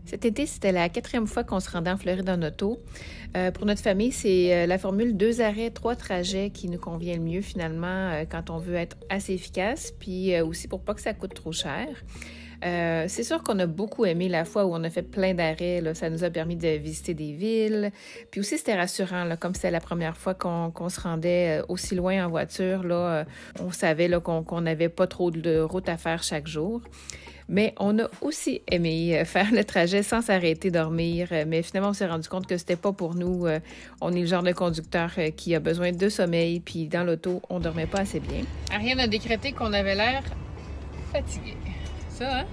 Cet été, c'était la 4e fois qu'on se rendait en Floride en auto. Pour notre famille, c'est la formule 2 arrêts, 3 trajets qui nous convient le mieux finalement quand on veut être assez efficace, puis aussi pour pas que ça coûte trop cher. C'est sûr qu'on a beaucoup aimé la fois où on a fait plein d'arrêts. Là. Ça nous a permis de visiter des villes. Puis aussi, c'était rassurant, là, comme c'était la première fois qu'on se rendait aussi loin en voiture. Là, on savait là, qu'on n'avait pas trop de route à faire chaque jour. Mais on a aussi aimé faire le trajet sans s'arrêter dormir. Mais finalement, on s'est rendu compte que c'était pas pour nous. On est le genre de conducteur qui a besoin de sommeil. Puis dans l'auto, on dormait pas assez bien. Ariane a décrété qu'on avait l'air fatigué. Ça, hein?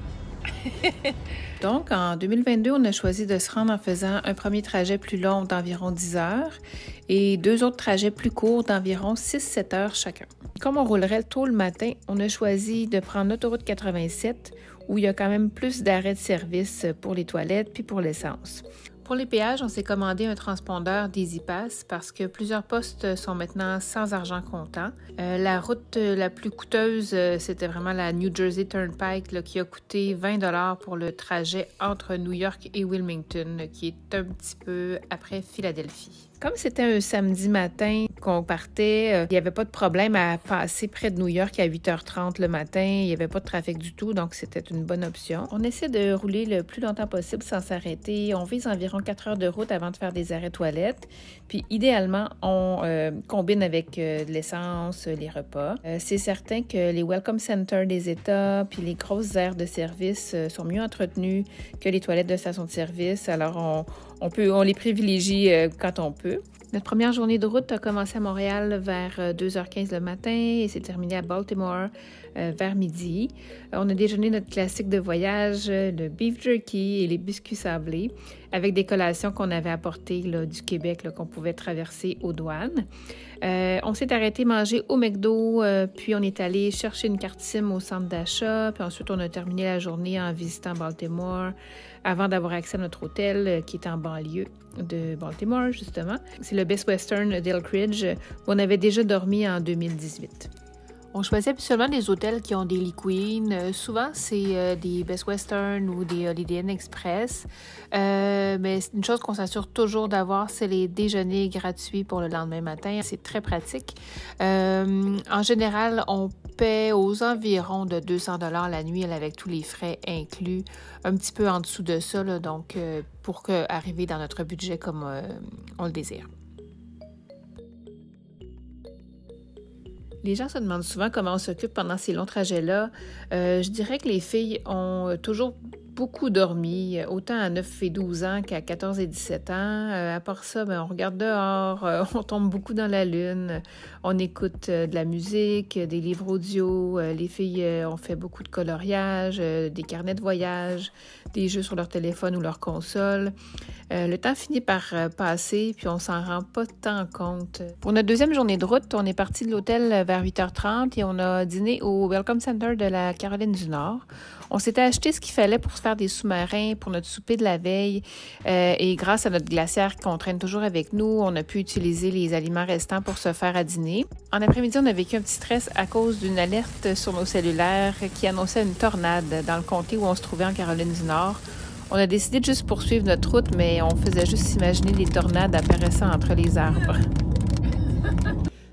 Donc, en 2022, on a choisi de se rendre en faisant un premier trajet plus long d'environ 10 heures et 2 autres trajets plus courts d'environ 6-7 heures chacun. Comme on roulerait tôt le matin, on a choisi de prendre l'autoroute 87 où il y a quand même plus d'arrêts de service pour les toilettes puis pour l'essence. Pour les péages, on s'est commandé un transpondeur d'EasyPass parce que plusieurs postes sont maintenant sans argent comptant. La route la plus coûteuse, c'était vraiment la New Jersey Turnpike là, qui a coûté 20$ pour le trajet entre New York et Wilmington, qui est un petit peu après Philadelphie. Comme c'était un samedi matin qu'on partait, il n'y avait pas de problème à passer près de New York à 8h30 le matin. Il n'y avait pas de trafic du tout, donc c'était une bonne option. On essaie de rouler le plus longtemps possible sans s'arrêter. On vise environ 4 heures de route avant de faire des arrêts toilettes. Puis idéalement, on combine avec de l'essence, les repas. C'est certain que les Welcome Centers des États puis les grosses aires de service sont mieux entretenues que les toilettes de station de service. Alors, on les privilégie quand on peut. Notre première journée de route a commencé à Montréal vers 2h15 le matin et s'est terminée à Baltimore vers midi. On a déjeuné notre classique de voyage, le beef jerky et les biscuits sablés, avec des collations qu'on avait apportées là, du Québec là, qu'on pouvait traverser aux douanes. On s'est arrêté manger au McDo, puis on est allé chercher une carte SIM au centre d'achat, puis ensuite on a terminé la journée en visitant Baltimore avant d'avoir accès à notre hôtel qui est en banlieue de Baltimore, justement. C'est le Best Western d'Elkridge où on avait déjà dormi en 2018. On choisit habituellement des hôtels qui ont des lits queen. Souvent, c'est des Best Western ou des Holiday Inn Express. Mais une chose qu'on s'assure toujours d'avoir, c'est les déjeuners gratuits pour le lendemain matin. C'est très pratique. En général, on paie aux environs de 200$ la nuit avec tous les frais inclus. Un petit peu en dessous de ça, là, donc pour arriver dans notre budget comme on le désire. Les gens se demandent souvent comment on s'occupe pendant ces longs trajets-là. Je dirais que les filles ont toujours beaucoup dormi, autant à 9 et 12 ans qu'à 14 et 17 ans. À part ça, on regarde dehors, on tombe beaucoup dans la lune, on écoute de la musique, des livres audio. Les filles ont fait beaucoup de coloriage, des carnets de voyage, des jeux sur leur téléphone ou leur console. Le temps finit par passer, puis on s'en rend pas tant compte. Pour notre deuxième journée de route, on est parti de l'hôtel vers 8h30 et on a dîné au Welcome Center de la Caroline du Nord. On s'était acheté ce qu'il fallait pour se faire des sous-marins pour notre souper de la veille et grâce à notre glacière qu'on traîne toujours avec nous, on a pu utiliser les aliments restants pour se faire à dîner. En après-midi, on a vécu un petit stress à cause d'une alerte sur nos cellulaires qui annonçait une tornade dans le comté où on se trouvait en Caroline du Nord. On a décidé de juste poursuivre notre route, mais on faisait juste s'imaginer des tornades apparaissant entre les arbres.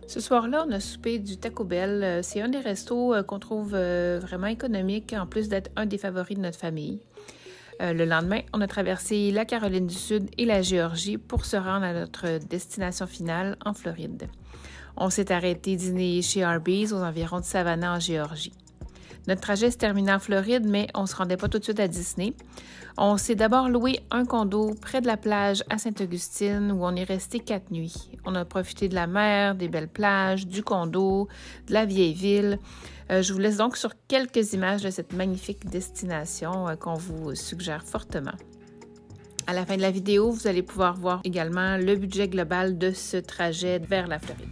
Ce soir-là, on a soupé du Taco Bell. C'est un des restos qu'on trouve vraiment économique, en plus d'être un des favoris de notre famille. Le lendemain, on a traversé la Caroline du Sud et la Géorgie pour se rendre à notre destination finale en Floride. On s'est arrêté dîner chez Arby's aux environs de Savannah en Géorgie. Notre trajet se terminait en Floride, mais on ne se rendait pas tout de suite à Disney. On s'est d'abord loué un condo près de la plage à Sainte-Augustine où on est resté 4 nuits. On a profité de la mer, des belles plages, du condo, de la vieille ville. Je vous laisse donc sur quelques images de cette magnifique destination qu'on vous suggère fortement. À la fin de la vidéo, vous allez pouvoir voir également le budget global de ce trajet vers la Floride.